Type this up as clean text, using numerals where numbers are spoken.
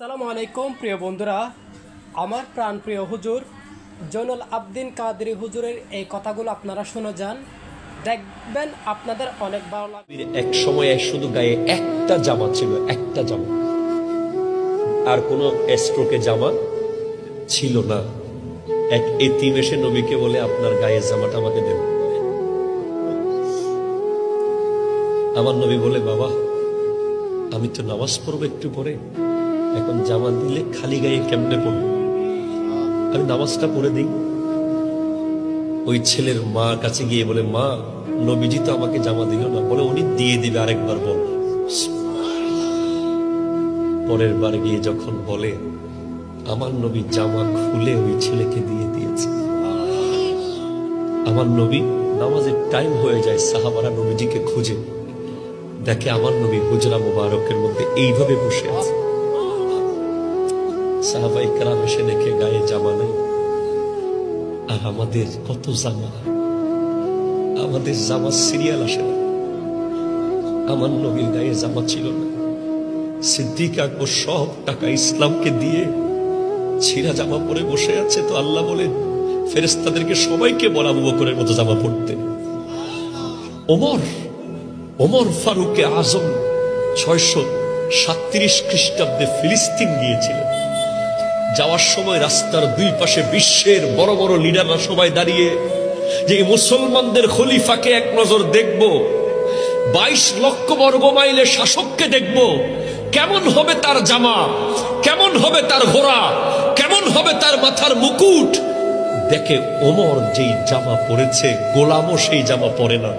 আসসালামু আলাইকুম প্রিয় বন্ধুরা, আমার প্রাণপ্রিয় হুজুর জয়নুল আবদিন কাদেরী হুজুরের এই কথাগুলো আপনারা শুনে যান, দেখবেন আপনাদের অনেক ভালো লাগবে। এক সময় শুধু গায়ে একটা জামা ছিল, একটা জামা, আর কোনো স্ট্রোকে জামা ছিল না। এক এতিম এসে নবীকে বলে, আপনার গায়ের জামাটা আমাকে দেন। আমার নবী বলে, বাবা আমি তো নামাজ পড়বো একটু পরে, এখন জামা দিলে খালি গায়ে কেমনে পড়বো, আমি নামাজটা পড়ে দিই। ওই ছেলের মা কাছে গিয়ে বলে, মা নবীজি তো আমাকে জামা দিল না। বলে, উনি দিয়ে দিবে, আরেকবার বল। পরের বার গিয়ে যখন বলে, আমার নবী জামা খুলে ওই ছেলেকে দিয়ে দিয়েছে। আমার নবী নামাজের টাইম হয়ে যায়, সাহাবারা নবীজিকে খুঁজে দেখে আমার নবী হুজরা মুবারকের মধ্যে এইভাবে বসে আছে। সাহাবায়ে কেরাম এসে দেখে গায়ে জামা নেই। আর আমাদের কত জামা, আমাদের জামা সিরিয়াল আসে না। আমার নবীর গায়ে জামা ছিল না। সিদ্দিক আকবর সব টাকা ইসলামকে দিয়ে ছিঁড়া জামা পরে বসে আছে। তো আল্লাহ বলে, ফেরেশতাদেরকে সবাইকে বলা আবু বকরের মতো জামা পড়তে। ওমর ফারুকে আজম 637 খ্রিস্টাব্দে ফিলিস্তিন গিয়েছিলেন। যাওয়ার সময় রাস্তার দুই পাশে বিশ্বের বড় বড় লিডাররা সবাই দাঁড়িয়ে, যে মুসলমানদের খলিফাকে এক নজর দেখব, 22 লক্ষ বর্গ মাইলের শাসককে দেখব, কেমন হবে তার জামা, কেমন হবে তার ঘোড়া, কেমন হবে তার মাথার মুকুট। দেখে ওমর যেই জামা পরেছে, গোলামও সেই জামা পরে না।